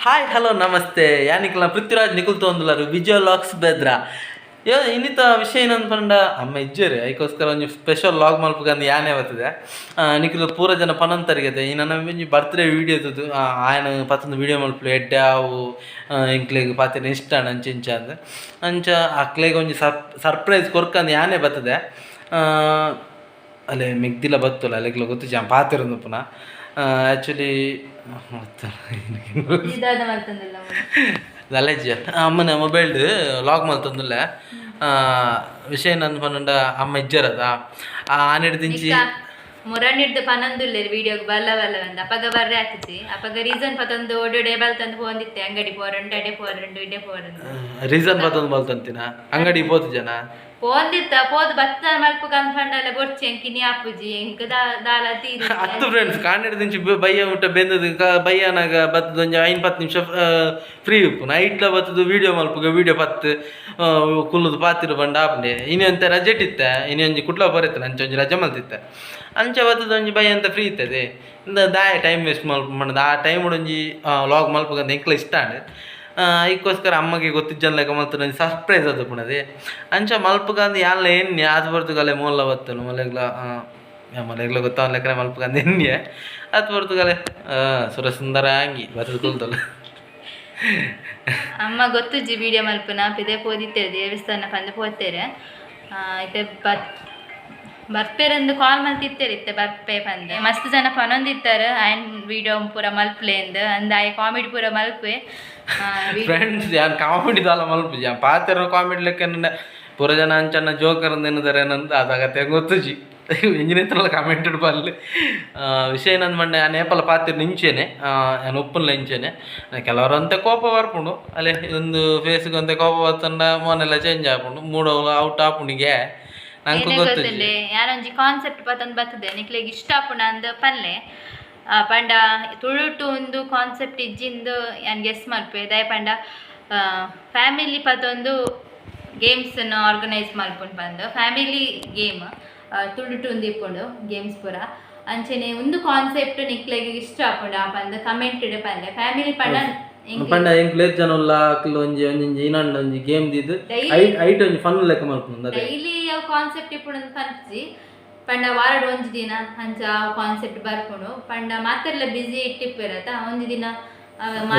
Hi hello ನಮಸ್ತೆ ಯಾನಿಕ್ಲ ಪೃಥ್ವಿರಾಜ್ ನಿಕುಲ್ತು ಒಂದುಲಾರು ವಿಜಯ LOX Bedara ಇನ್ನಿತ ವಿಷಯ ಏನಂತ ಪಂಡ ಅಮ್ಮ ಇಜ್ಜೇರಿ ಅದಕ್ಕೋಸ್ಕರ ಒಂದು ಸ್ಪೆಷಲ್ ಲಾಗ್ ಮಲ್ಪಗಂದು ಯಾನೇ ಬರ್ತದೆ ನಿಖಿಲ್ ಪೂರ ಜನ ಪನಂತರಿಗದೆ ಈ ನನ್ನ ಒಂಜಿ ಬರ್ತ್ಡೇ ವೀಡಿಯೋ ಇದ್ದದ್ದು ಆಯನ ಪತ್ತೊಂದು ವೀಡಿಯೋ ಮಲ್ಪಲು ಎಡ್ಡೆ ಅವು ಇಂಕ್ಲೆಗ್ ಪಾತಿನ ಇಷ್ಟ ಅಂಚೆ ಇಂಚ ಅಂದ ಅಂಚ ಅಕ್ಲೆಗೆ ಒಂಜಿ ಸರ್ಪ್ರೈಸ್ ಕೊರ್ಕಂದು ಯಾನೇ ಬರ್ತದೆ ಅಲ್ಲೇ ಮಿಗ್ದಿಲ್ಲ ಬತ್ತಲ್ಲ ಅಲ್ಲಿಗ್ಲ ಗೊತ್ತು ಜಾಮ್ ಪಾತಿರೋದು ಪುನಃ ಆ್ಯಕ್ಚುಲಿ ಲಲೇಜ್ ಅಮ್ಮನ ಮೊಬೈಲ್ಡ್ ಲಾಗ್ ಮಲ್ತಂದುಲ್ಲ ವಿಷಯ ನಂದು ಪನ್ನಂಡ ಅಮ್ಮ ಇಜ್ಜರದ ಆನೆಡ್ ದಿಂಚಿ ಮುರಣಿಡ್ದು ಪನಂದುಲ್ಲೇರು ವೀಡಿಯೋಗೆ ಬಲ್ಲ ಬಂದ ಅಪ್ಪಗ ಬರ್ರೆ ಆಗ್ತೈತಿ ಅಪ್ಪಗ ರೀಸನ್ ಪತ್ತೊಂದು ಒಡೆ ಬಲ್ತಂದು ಹೋಗಿತ್ತೆ ಅಂಗಡಿ ಪೋರಂಡು ಅಡೆ ಪೋರಂಡು ಇಡೆ ಪೋರಂಡು ರೀಸನ್ ಪತ್ತೊಂದು ಬಲ್ತಂತಿನ ಅಂಗಡಿ ಪೋತು ಜನ ಪೋಂದಿತ್ತ ಪೋದು ಬತ್ತ ಮಲ್ಪ ಕಂಪಂಡಲ್ಲ ಬೊರ್ಚಿ ಎಂಕಿನಿ ಅಪ್ಪುಜಿ ಎಂಕ ದಾಲ ತೀರಿ ಹತ್ತು ಫ್ರೆಂಡ್ಸ್ ಕಾಂಡಿಡ್ ದಿಂಚಿ ಬಯ್ಯ ಊಟ ಬೆಂದದು ಬಯ್ಯನಾಗ ಬತ್ತದ ಒಂಜಿ 5-10 ನಿಮಿಷ ಫ್ರೀ ಉಪ್ಪು ನೈಟ್ಲ ಬತ್ತದು ವೀಡಿಯೋ ಮಲ್ಪಗ ವೀಡಿಯೋ ಪತ್ತು ಕುಲ್ಲುದು ಪಾತಿರು ಬಂಡ ಆಪಂಡೆ ಇನ್ನೊಂದು ರಜೆಟ್ ಇತ್ತ ಇನ್ನೊಂಜಿ ಕುಟ್ಲ ಬರತ್ತೆ ಅಂಚೆ ಒಂಜಿ ರಜೆ ಮಲ್ತಿತ್ತ ಅಂಚೆ ಬತ್ತದ ಒಂಜಿ ಬಯ್ಯ ಅಂತ ಫ್ರೀ ಇತ್ತದೆ ಇಂದ ದಾಯ ಟೈಮ್ ವೇಸ್ಟ್ ಮಲ್ಪ ಮಾಡೋದು ಆ ಟೈಮ್ ಒಂಜಿ ಲಾಗ್ ಮಲ್ಪಗಂತ ಎಂಕ್ಲ ಇಷ್ಟ ಅಂಡೆ ಅದಕ್ಕೋಸ್ಕರ ಅಮ್ಮಗೆ ಗೊತ್ತಿಜ್ಜನ ಲೆಕ್ಕ ಮಲ್ತು ಸರ್ಪ್ರೈಸ್ ಅದು ಪುಣದೆ ಅಂಚ ಮಲ್ಪಗಂದು ಯಾನ್ಲ ಎಣ್ಣೆ ಅದು ಬರ್ತಗಲೆ ಮೂಲ ಬತ್ತಲು ಮಲೆಗ್ಲ ಗೊತ್ತಾವ ಲೆಕ್ಕ ಮಲ್ಪಗಂದು ಎಣ್ಣೆ ಅದು ಬರ್ತಗಲೆ ಸುರ ಸುಂದರ ಅಂಗಿ ಬರ್ತದ ಕುಲ್ತಲ್ಲ ಅಮ್ಮ ಗೊತ್ತುಜ್ಜಿ ವಿಡಿಯೋ ಮಲ್ಪನ ಪಿದೆ ಪೋದಿತ್ತೇವೆ ದೇವಸ್ಥಾನ ಪಂದು ಪೋತೇರೆ ಇತ್ತೆ ಬರ್ಪೇರಂದು ಕಾಲ್ ಮಲ್ತಿತ್ತೇರಿ ಇತ್ತೆ ಬರ್ಪೆ ಪಂದೆ ಮಸ್ತ್ ಜನ ಪನೊಂದಿತ್ತಾರೆ ಆ್ಯಂಡ್ ವಿಡಿಯೋ ಪೂರ ಮಲ್ಪ್ಲೇಂದು ಅಂದ ಆಯ್ ಕಾಮಿಡಿ ಪೂರ ಮಲ್ಪೆ ಫ್ರೆಂಡ್ಸ್ ಯಾನ್ ಕಾಮಿಡಿ ದಾಲ ಮಲ್ಪು ಯಾನ್ ಪಾತಿರೋ ಕಾಮಿಡಿ ಲೆಕ್ಕ ಪೂರ ಜನ ಅಂಚನ್ನ ಜೋಕರ್ ಎನ್ನುತ್ತಾರೆ ಏನಂತ ಅದಾಗತ್ತೆ ಗೊತ್ತುಜಿ ಎಂಜಿನಿಯತ್ರಲ್ಲ ಕಾಮೆಂಟೆಡ್ ಪಲ್ಲಿ ವಿಷಯ ನಂದು ಮಂಡೆ ಆ ನೇಪಾಳ ಪಾತಿರ್ ನಿಂಚೇನೆ ನಾನು ಉಪ್ಪನ್ಲ ಇಂಚೇನೆ ಕೆಲವರು ಅಂತೆ ಕೋಪ ಬರ್ಪುಂಡು ಅಲ್ಲೇ ಒಂದು ಫೇಸ್ಗೆ ಅಂತೆ ಕೋಪ ಬರ್ತಂಡ ಮೋನೆಲ್ಲ ಚೇಂಜ್ ಆಪುಂಡು ಮೂಡೋಲ್ಲ ಔಟ್ ಆಪುಂಡಿಗೆ ನಂಗೆ ಗೊತ್ತಿಲ್ಲ ಯಾರೊಂಜಿ ಕಾನ್ಸೆಪ್ಟ್ ಪತ್ತೊಂದು ಬರ್ತದೆ ನಿಕ್ಲೆಗೆ ಇಷ್ಟ ಆಪುಂಡ ಅಂದ ಪಲ್ಲೆ ಪಂಡ ತುಳುಟು ಒಂದು ಕಾನ್ಸೆಪ್ಟ್ ಇಜ್ಜಿಂದು ಯಾನ್ ಗೆಸ್ ಮಲ್ಪೆ ದಯ ಪಂಡ ಫ್ಯಾಮಿಲಿ ಪತ್ತೊಂದು ಗೇಮ್ಸನ್ನು ಆರ್ಗನೈಸ್ ಮಲ್ಪುಂಡು ಬಂದು ಫ್ಯಾಮಿಲಿ ಗೇಮ್ ತುಳುಟು ಒಂದು ಇಪ್ಪುಂಡು ಗೇಮ್ಸ್ ಪೂರ ಅಂಚನೆ ಒಂದು ಕಾನ್ಸೆಪ್ಟ್ ನಿಕ್ಲೆಗೆ ಇಷ್ಟ ಆಪುಂಡು ಆ ಪಂದು ಕಮೆಂಟೆಡ್ ಪಂದೆ ಫ್ಯಾಮಿಲಿ ಪಂಡ ಪಂಡ ಎಂಕ್ಲೇರ್ ಜನ ಉಲ್ಲ ಅಕ್ಲು ಒಂಜಿ ಒಂಜಿ ಇನಂಡ ಒಂಜಿ ಗೇಮ್ ದಿದ್ದು ಐಟ್ ಒಂಜಿ ಫನ್ ಲೆಕ್ಕ ಮಲ್ಪುಂಡು ಡೈಲಿ ಅವು ಕಾನ್ಸೆಪ್ಟ್ ಇಪ್ಪುಂಡು ಪನ್ಪಿ ಪಂಡ ವಾರಡ್ ಒಂಜಿ ದಿನ ಅಂಚ ಕಾನ್ಸೆಪ್ಟ್ ಬರ್ಪುಂಡು ಪಂಡ ಮಾತೆಲ್ಲ ಬಿಸಿ ಇಟ್ಟಿಪ್ಪಿರತ್ತ ಒಂಜಿ ದಿನ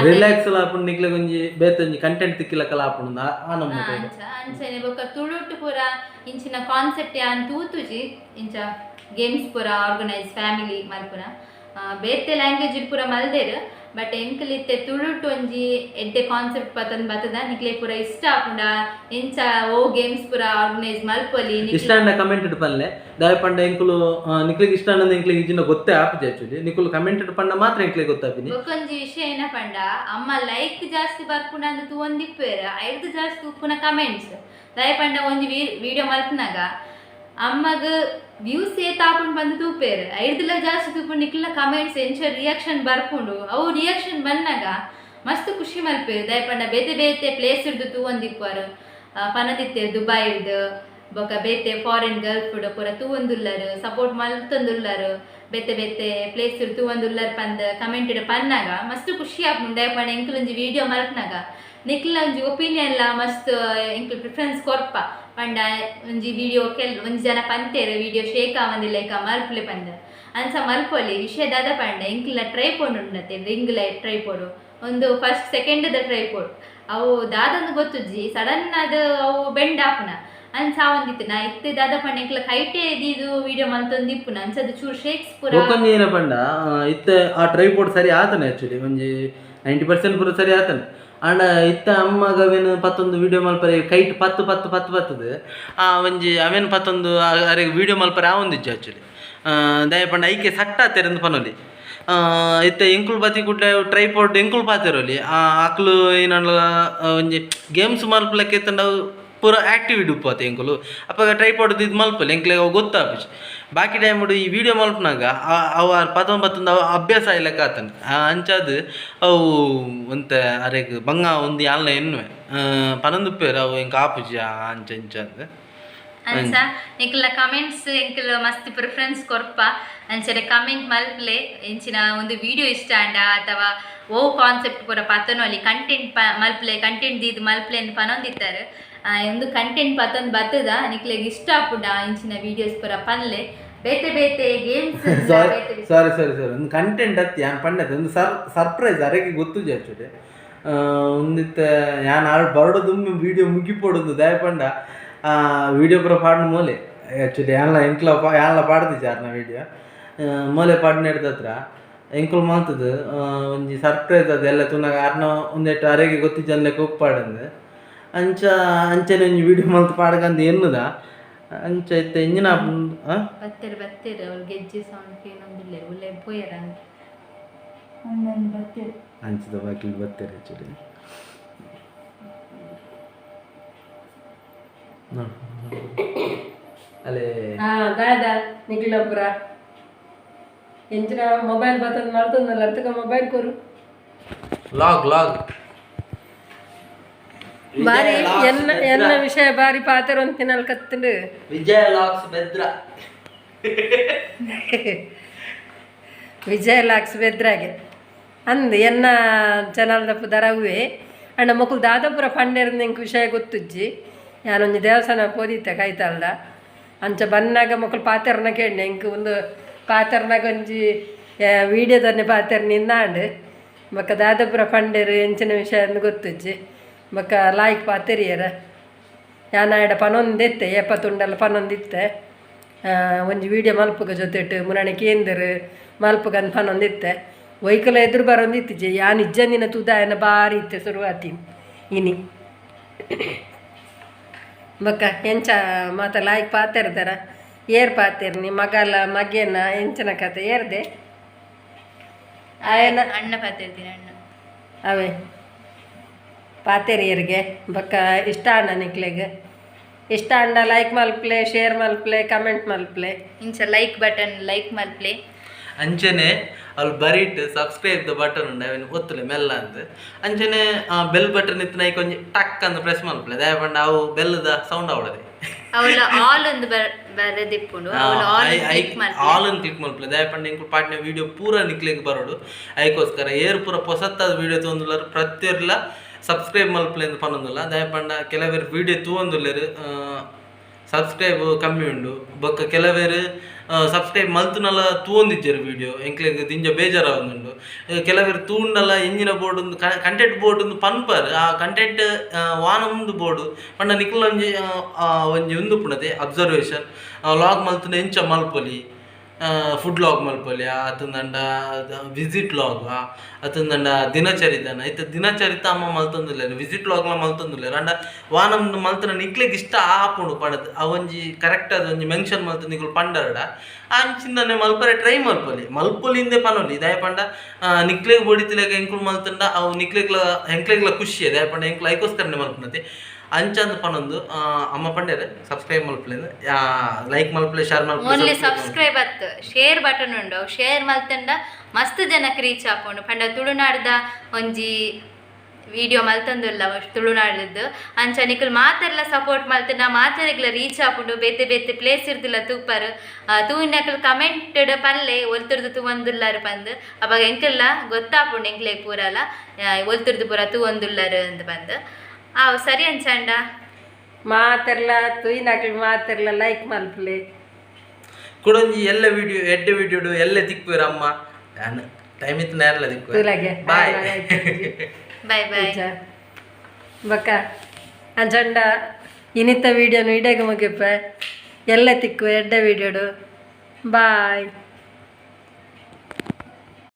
ರಿಲ್ಯಾಕ್ಸ್ ಆಪುಂಡು ನಿಕ್ಲೆಗ್ ಒಂಜಿ ಬೇತೊಂಜಿ ಕಂಟೆಂಟ್ ತಿಕ್ಕಿಲಕಲ ಆಪುಂಡು ಆ ನಮೂನೆ ಅಂಚನೆ ಬೊಕ ತುಳುಟು ಪೂರ ಇಂಚಿನ ಕಾನ್ಸೆಪ್ಟ್ ಯಾನ್ ತೂತುಜಿ ಇಂಚ ಗೇಮ್ಸ್ ಪೂರ ಆರ್ಗನೈಸ್ ಫ್ಯಾಮಿಲಿ ಮಲ್ಪುನ ಬೇತೆ ಲ್ಯಾಂಗ್ವೇಜ್ ಪೂರ ಮಲ್ದೇರು ಬಟ್ ಎಂಕಲಿತ್ತೆ ತುಳುಟು ಒಂಜಿ ಎಡ್ಡೆ ಕಾನ್ಸೆಪ್ಟ್ ಪತ್ತೊಂದು ಬರ್ತದ ನಿಕ್ಲೆ ಪೂರ ಇಷ್ಟ ಆಪುಂಡ ಎಂಚ ಓ ಗೇಮ್ಸ್ ಪೂರ ಆರ್ಗನೈಸ್ ಮಲ್ಪೊಲಿ ಇಷ್ಟ ಅಂಡ ಕಮೆಂಟೆಡ್ ಪಲ್ಲೆ ದಾಯ ಪಂಡ ಎಂಕುಲು ನಿಕ್ಲಿಗೆ ಇಷ್ಟ ಅಂದ ಎಂಕ್ಲಿಗೆ ಇಜ್ಜಿನ ಗೊತ್ತೇ ಆಪಿದೆ ಆಕ್ಚುಲಿ ನಿಕುಲು ಕಮೆಂಟೆಡ್ ಪಂಡ ಮಾತ್ರ ಎಂಕ್ಲಿಗೆ ಗೊತ್ತಾಪಿನಿ ಬೊಕೊಂಜಿ ವಿಷಯ ಏನ ಪಂಡ ಅಮ್ಮ ಲೈಕ್ ಜಾಸ್ತಿ ಬರ್ಪುಂಡ ಅಂದ ತೂವೊಂದಿಪ್ಪೇರ ಐದು ಜಾಸ್ತಿ ಉಪ್ಪುನ ಕಮೆಂಟ್ಸ್ ದಯ ಪಂಡ ಒಂಜಿ ವಿಡಿಯೋ ಮಲ್ಪನಾಗ ಅಮ್ಮಗ ವ್ಯೂಸ್ ಏತಾಪುಂಡು ಬಂದು ತೂಪೇರು ಐದುಲ ಜಾಸ್ತಿ ತೂಪುಂಡು ನಿಕ್ಲ ಕಮೆಂಟ್ಸ್ ಎಂಚ ರಿಯಾಕ್ಷನ್ ಬರ್ಪುಂಡು ಅವು ರಿಯಾಕ್ಷನ್ ಬಂದಾಗ ಮಸ್ತ್ ಖುಷಿ ಮಲ್ಪೇರು ದಯ ಪಂಡ ಬೇತೆ ಬೇತೆ ಪ್ಲೇಸ್ ಇರ್ದು ತೂವೊಂದಿಪ್ಪರು ಪನದಿತ್ತೇರು ದುಬೈಡ್ದು ಬೊಕ ಬೇತೆ ಫಾರಿನ್ ಗಲ್ಫ್ ಪೂರ ತೂವೊಂದುಲ್ಲರು ಸಪೋರ್ಟ್ ಮಲ್ತೊಂದುಲ್ಲರು ಬೇತೆ ಬೇತೆ ಪ್ಲೇಸ್ ಇರ್ದು ತೂವೊಂದುಲ್ಲರು ಪಂದ ಕಮೆಂಟೆಡ್ ಪನ್ನಾಗ ಮಸ್ತ್ ಖುಷಿ ಆಪುಂಡು ದಯ ಪಂಡ ಎಂಕ್ಲೊಂಜಿ ವಿಡಿಯೋ ಮಲ್ಪನಾಗ ನಿಕ್ಲ ಒಂಜಿ ಒಪಿನಿಯನ್ಲ ಮಸ್ತ್ ಎಂಕ್ಲು ಪ್ರಿಫರೆನ್ಸ್ ಕೊರ್ಪ ಪಂಡ ಒಂಜಿ ವಿಡಿಯೋ ಒಂಜಿ ಜನ ಪಂತೇರು ವಿಡಿಯೋ ಶೇಕ ಆವಂದಿಲ್ಲ ಮಲ್ಪಲೆ ಪಂದ ಅನ್ಸ ಮಲ್ಪೊಲಿ ವಿಷಯ ದಾದ ಪಂಡ ಎಂಕ್ಲ ಟ್ರೈಪೋಡ್ ಉಂಡತೆ ರಿಂಗ್ಲ ಟ್ರೈಪೋಡು ಒಂದು ಫಸ್ಟ್ ಸೆಕೆಂಡ್ದ ಟ್ರೈಪೋಡ್ ಅವು ದಾದಂದು ಗೊತ್ತುಜ್ಜಿ ಸಡನ್ ಅದು ಅವು ಬೆಂಡ್ ಆಪುನ ಅನ್ಸ ಒಂದಿತ್ತು ನಾ ಇತ್ತೆ ದಾದ ಪಂಡ ಎಂಕ್ಲ ಕೈಟೆ ಇದು ವಿಡಿಯೋ ಮಲ್ತೊಂದು ಇಪ್ಪುನ ಅನ್ಸದು ಚೂರು ಶೇಕ್ಸ್ ಪೂರ ಏನ ಪಂಡ ಇತ್ತೆ ಆ ಟ್ರೈಪೋಡ್ ಸರಿ ಆತನೆ ಆಕ್ಚುಲಿ ಒಂಜಿ 90% ಪೂರ ಸರಿ ಆತನೆ ಅಂಡ ಇತ್ತ ಅಮ್ಮಗ ಅವೇನು ಪತ್ತೊಂದು ವೀಡಿಯೋ ಮಲ್ಪರೆ ಕೈಟ್ ಪತ್ತು ಬರ್ತದೆ ಒಂಜಿ ಅವೇನು ಪತ್ತೊಂದು ಅರೆಗೆ ವೀಡಿಯೋ ಮಲ್ಪರೆ ಆ ಒಂದಿಜ್ಜು ಆ್ಯಕ್ಚುಲಿ ದಯ ಪಂಡ ಐಕೆ ಸಟ್ಟಾತೆರಂದು ಪನೊಲಿ ಇತ್ತ ಎಂಕುಲು ಬತ್ತಿ ಕುಡ್ಲೆ ಟ್ರೈಪೋರ್ಡ್ ಎಂಕುಲು ಪಾತೆರೋಲಿ ಅಕ್ಲು ಏನಲ್ಲ ಒಂಜಿ ಗೇಮ್ಸ್ ಮಲ್ಪಲಕ್ಕೆ ತಂಡ ಪೂರ ಆ್ಯಕ್ಟಿವಿಟಿ ಉಪ್ಪತ್ತೆ ಎಂಕುಲು ಅಪ್ಪಾಗ ಟ್ರೈಪೋರ್ಡ್ ಇದು ಮಲ್ಪಲ್ಲ ಎಂಕ್ಲೆಗೆ ಅವು ಗೊತ್ತಾಪಿಸ್ ಬಾಕಿ ಟೈಮ್ ಈ ವಿಡಿಯೋ ಮಲ್ಪನಾಗ ಅವ ಪತ್ತೊಂದು ಅಭ್ಯಾಸ ಇಲ್ಲಕ್ಕ ಆತನ ಅಂಚಾದು ಅವು ಒಂತ ಅರೆಗ್ ಬಂಗ ಒಂದು ಯಾಲ್ನ ಎನ್ನುವೆ ಪನೊಂದುಪ್ಪೇರು ಅವು ಎಂಕ ಆಪುಜಿ ಅಂಚ ಅಂಚಾದ ಅಂಚ ನಿಕ್ಲ ಕಮೆಂಟ್ಸ್ ಎಂಕಲ್ ಮಸ್ತ್ ಪ್ರಿಫರೆನ್ಸ್ ಕೊರ್ಪ ಅಂಚನೆ ಕಮೆಂಟ್ ಮಲ್ಪ್ಲೆ ಇಂಚಿನ ಒಂದು ವಿಡಿಯೋ ಇಷ್ಟ ಅಂಡ ಅಥವಾ ಓ ಕಾನ್ಸೆಪ್ಟ್ ಪೂರ ಪತ್ತನು ಅಲ್ಲಿ ಕಂಟೆಂಟ್ ಮಲ್ಪ್ಲೆ ಕಂಟೆಂಟ್ ದೀದು ಮಲ್ಪ್ಲೆ ಅಂತ ಪನೊಂದಿತ್ತಾರೆ ಒಂದು ಕಂಟೆಂಟ್ ಪತ್ತೊಂದು ಬತ್ತದ ನಿಕ್ಲೆಗೆ ಇಷ್ಟ ಆಪುಂಡ ಇಂಚಿನ ವಿಡಿಯೋಸ್ ಪೂರ ಪನ್ಲೆ ಬೇತೆ ಬೇತೆ ಗೇಮ್ಸ್ ಸಾರಿ ಒಂದು ಕಂಟೆಂಟ್ ಅತ್ತಿ ಯಾನ್ ಪಂಡದ ಒಂದು ಸರ್ಪ್ರೈಸ್ ಅರೆಗೆ ಗೊತ್ತು ಆಕ್ಚುಲಿ ಒಂದಿತ್ತ ಯಾನ್ ಆಡ್ ಬರಡದುಮ್ಮೆ ವಿಡಿಯೋ ಮುಗಿಪೋಡುದು ದಯ ಪಂಡ ವಿಡಿಯೋ ಪೂರ ಪಾಡ್ನ ಮೂಲೆ ಆ್ಯಕ್ಚುಲಿ ಯಾನ್ಲ ಪಾಡ್ದಿದ್ದೆ ಯಾರನ್ನ ವಿಡಿಯೋ ಮೂಲೆ ಪಾಡ್ನ ಹಿಡ್ದತ್ರ ಎಂಕುಲ್ ಮಾತದು ಒಂಜಿ ಸರ್ಪ್ರೈಸ್ ಅದೆಲ್ಲ ತುನಾಗ ಯಾರನ್ನ ಒಂದೆಟ್ಟು ಅರೆಗೆ ಗೊತ್ತಿಜ್ಜನ್ಲೆಕ್ಕ ಉಪ್ಪಾಡಂದು ಅಂಚನೆ ಒಂಜಿ ವಿಡಿಯೋ ಮಲ್ತು ಪಾಡ್ಕಂದು ಎನ್ನುದ ಅಂಚ ಇತ್ತೆ ಎಂಜಿನ ಬತ್ತೇರು ಅವ್ರು ಗೆಜ್ಜೆ ಸೌಂಡ್ ಕೇಳೊಂದಿಲ್ಲ ಒಳ್ಳೆ ಪೋಯರ ಅಂಚದ ಬಾಕಿ ಬತ್ತೇರು ಆ್ಯಕ್ಚುಲಿ ಅಲ್ಲೇ ದಾದ ನಿಖಿಲಪುರ ಎಂಚಿನ ಮೊಬೈಲ್ ಬತ್ತಂದು ಮಾಡ್ತಂದಲ್ಲ ಅರ್ಥಕ ಮೊಬೈಲ್ ಕೊರು ಲಾಗ್ ಬಾರಿ ಎನ್ನ ವಿಷಯ ಬಾರಿ ಪಾತ್ರ ಅಂತಿನಲ್ ಕತ್ತಂಡು ವಿಜಯ ಲಾಗ್ಸ್ ಬೆದ್ರ ವಿಜಯ ಲಾಕ್ಸ್ ಬೆದ್ರಾಗೆ ಅಂದು ಎನ್ನ ಚಾನಲ್ ದಪ್ಪ ದರವೇ ಅಣ್ಣ ಮಕ್ಕಳು ದಾದಾಪುರ ಪಂಡೇರ್ದು ನಿಂಗೆ ವಿಷಯ ಗೊತ್ತುಜ್ಜಿ ನಾನೊಂದು ದೇವಸ್ಥಾನ ಪೋದಿತ್ತೆ ಕೈತಾಳ್ದ ಅಂಚ ಬಂದಾಗ ಮಕ್ಕಳು ಪಾತೆರ್ನ ಕೇಳಿ ಇಂಕ ಒಂದು ಪಾತೆರ್ನಾಗ ಒಂಜಿ ವೀಡಿಯೋದನ್ನೇ ಪಾತೆರ್ನಿಂದ ಆಂಡು ಮಕ್ಕ ದಾದಾಪುರ ಪಂಡೇರು ಎಂಚಿನ ವಿಷಯ ಅಂದು ಗೊತ್ತುಜ್ಜಿ ಮಕ್ಕ ಲಾಯ್ಕ್ ಪಾತೆರಿಯರ ಯಾನಾಡ ಪನೊಂದಿತ್ತೆ ಎಪ್ಪತ್ತುಂಡಲ್ಲ ಪನೊಂದಿತ್ತೆ ಒಂಜಿ ವೀಡಿಯೋ ಮಲ್ಪಗ ಜೊತೆಟ್ಟು ಮುರಾಣಿ ಕೇಂದ್ರ ಮಲ್ಪಗಂದು ಪನೊಂದಿತ್ತೆ ಒಯ್ಕಲ ಎದುರು ಬರೋಂದಿತ್ತು ಯಾನ್ ಇಜ್ಜಂದಿನ ತುದಾಯನ ಬಾರಿ ಇತ್ತೆ ಶುರುವಾತಿ ಇನಿ ಮಕ್ಕ ಎಂಚ ಮಾತ ಲಾಯ್ಕ್ ಪಾತೆರ್ದಾರ ಏರ್ ಪಾತೆರ್ನಿ ಮಗಲ ಮಗೇನ ಎಂಚನ ಕತೆ ಏರ್ದೆ ಆಯನ ಅಣ್ಣ ಪಾತಿರ್ತೀನಿ ಅಣ್ಣ ಅವೇ ಪಾತೆರಿಯರಿಗೆ ಬಕ್ಕ ಇಷ್ಟ ಅಣ್ಣ ನಿಕ್ಲೆಗೆ ಇಷ್ಟ ಅಂಡ ಲೈಕ್ ಮಲ್ಪ್ಲೆ ಶೇರ್ ಮಲ್ಪ್ಲೆ ಕಮೆಂಟ್ ಮಲ್ಪ್ಲೆ ಇಂಚ ಲೈಕ್ ಬಟನ್ ಲೈಕ್ ಮಲ್ಪ್ಲೆ ಅಂಚನೆ ಅಲ್ಲಿ ಬರೀಟ್ ಸಬ್ಸ್ಕ್ರೈಬ್ ದ ಬಟನ್ ಉಂಡು ಅವನು ಒತ್ತಲೆ ಮೆಲ್ಲ ಅಂತ ಅಂಚನೆ ಬೆಲ್ ಬಟನ್ ಇತ್ತು ನೈ ಕೊಂಚ ಟಕ್ ಅಂತ ಪ್ರೆಸ್ ಮಲ್ಪಲೆ ದಯ ಪಂಡ ಅವು ಬೆಲ್ಲದ ಸೌಂಡ್ ಅವಳದೆ ಅವಳ ಆಲ್ ಒಂದು ಬರದಿಪ್ಪುಂಡು ಆಲ್ ಅನ್ನು ಕ್ಲಿಕ್ ಮಲ್ಪಲೆ ದಯ ಪಂಡ ಇಂಕು ಪಾಟ್ನ ವಿಡಿಯೋ ಪೂರ ನಿಕ್ಲಿಗೆ ಬರೋಡು ಅದಕ್ಕೋಸ್ಕರ ಏರ್ ಪೂರ ಹೊಸತ್ತಾದ ವಿಡಿಯೋ ತೊಂದುಲ್ಲ ಪ್ರತಿಯೊರ್ಲ ಸಬ್ಸ್ಕ್ರೈಬ್ ಮಲ್ಪಲೆ ಅಂತ ಪನ್ನೊಂದಿಲ್ಲ ದಯ ಪಂಡ ಕೆಲವೇರು ವಿಡಿಯೋ ತೂವೊಂದುಲ್ಲೇರು ಸಬ್ಸ್ಕ್ರೈಬ್ ಕಮ್ಮಿ ಉಂಡು ಬೊಕ್ಕ ಕೆಲವೇರು ಸಬ್ಸ್ಕ್ರೈಬ್ ಮಲ್ತುನಲ್ಲ ತೂವೊಂದಿಜ್ಜರು ವಿಡಿಯೋ ಎಂಕ್ಲೆಗ್ ದಿಂಜ ಬೇಜಾರಾಗುಂಡು ಕೆಲವೇರು ತೂಂಡಲ್ಲ ಎಂಜಿನ ಬೋರ್ಡ್ ಒಂದು ಕಂಟೆಂಟ್ ಬೋರ್ಡ್ ಒಂದು ಪನ್ಪರ್ ಆ ಕಂಟೆಂಟ್ ವಾನ ಮುಂದು ಬೋರ್ಡು ಪಂಡ ನಿಕ್ಲ ಒಂಜಿ ಉಂದು ಪುಣತೆ ಅಬ್ಸರ್ವೇಷನ್ ಲಾಗ್ ಮಲ್ತುನ ಎಂಚ ಮಲ್ಪೊಲಿ ಫುಡ್ ಲಾಗ್ ಮಲ್ಪೊಲಿ ಅತಂದಂಡ ವಿಸಿಟ್ ಲಾಗ್ ಅತಂದಂಡ ದಿನಚರಿತನ ಐತ ದಿನಚರಿತ ಅಮ್ಮ ಮಲ್ತೊಂದುಲ್ಲೇರು ವಿಸಿಟ್ ಲಾಗ್ಲ ಮಲ್ತೊಂದುಲ್ಲೇರು ಅಂಡ ವಾನಮ್ದು ಮಲ್ತನ ನಿಕ್ಲೆಗ್ ಇಷ್ಟ ಆಪುಂಡು ಪಡದು ಅವೊಂಜಿ ಕರೆಕ್ಟ್ ಅದು ಒಂಜಿ ಮೆನ್ಷನ್ ಮಲ್ತು ನಿಕ್ಲು ಪಂಡರಡ ಅಂಚಿಂದನೆ ಮಲ್ಪರೆ ಟ್ರೈ ಮಲ್ಪೊಲಿಂದೆ ಪನೊಲಿ ದಯ ಪಂಡ ನಿಕ್ಲೆಗ್ ಬೊಡಿತಿಲೆಗ ಎಂಕ್ಲು ಮಲ್ತಂಡ ಅವು ಹೆಂಕ್ಲೆಗ್ಲ ಖುಷಿ ದಯ ಪಂಡ ಎಂಕ್ಲು ಐಕೋಸ್ಕರನೆ ಮಲ್ಪನತೆ ಅಂಚಂದು ಪನೊಂದು ಅಮ್ಮ ಪಂಡೇರೆ ಸಬ್ಸ್ಕ್ರೈಬ್ ಮಲ್ಪಲೆ ಲೈಕ್ ಮಲ್ಪಲೆ ಶೇರ್ ಮಲ್ಪಲೆ ಓನ್ಲಿ ಸಬ್ಸ್ಕ್ರೈಬ್ ಅತ್ತು ಶೇರ್ ಬಟನ್ ಉಂಡು ಶೇರ್ ಮಲ್ತಂಡ ಮಸ್ತ್ ಜನಕ್ಕೆ ರೀಚ್ ಆಪುಂಡು ಪಂಡ ತುಳುನಾಡ್ದ ಒಂಜಿ ವಿಡಿಯೋ ಮಲ್ತಂದುಲ್ಲ ತುಳುನಾಡ್ದು ಅಂಚ ನಿಕಲ್ ಮಾತೆಲ್ಲ ಸಪೋರ್ಟ್ ಮಲ್ತಂಡ ಮಾತೆರೆಗ್ಲ ರೀಚ್ ಆಪುಂಡು ಬೇತೆ ಬೇತೆ ಪ್ಲೇಸ್ ಇರ್ದಿಲ್ಲ ತೂಪರ್ ತೂವಿನಕಲ್ ಕಮೆಂಟ್ ಪಲ್ಲೆ ಒಲ್ತುರ್ದು ತೂವೊಂದುಲ್ಲಾರು ಬಂದು ಅವಾಗ ಎಂಕಲ್ಲ ಗೊತ್ತಾಪುಂಡು ಎಂಕ್ಲೆಗ್ ಪೂರಲ್ಲ ಒಲ್ತುರ್ದು ಪೂರ ತೂವೊಂದುಲ್ಲಾರು ಅಂತ ಬಂದು ಸರಿ ಅಂಚಂಡ ಮಾತೆರ್ಲ ತುಯ್ನಾಕ್ಲು ಮಾತೆರ್ಲ ಲೈಕ್ ಮಲ್ಪ್ಲೆ ಕುಡೊಂಜಿ ಎಲ್ಲ ವಿಡಿಯೋ ಎಡ್ಡೆ ವಿಡಿಯೋಡು ಎಲ್ಲ ತಿಕ್ವೇರ ಅಮ್ಮ ನಾನು ಟೈಮ್ ಇತ್ತು ನೇರಲ ತಿಕ್ವೆ ಬಾಯ್ ಬಾಯ್ ಬಾಯ್ ಬಕ್ಕ ಅಂಚಂಡ ಇನಿತ್ತ ವಿಡಿಯೋನು ಇಡೇಗ ಮುಗಿಪ್ಪ ಎಲ್ಲ ತಿಕ್ಕು ಎಡ್ಡೆ ವಿಡಿಯೋಡು ಬಾಯ್.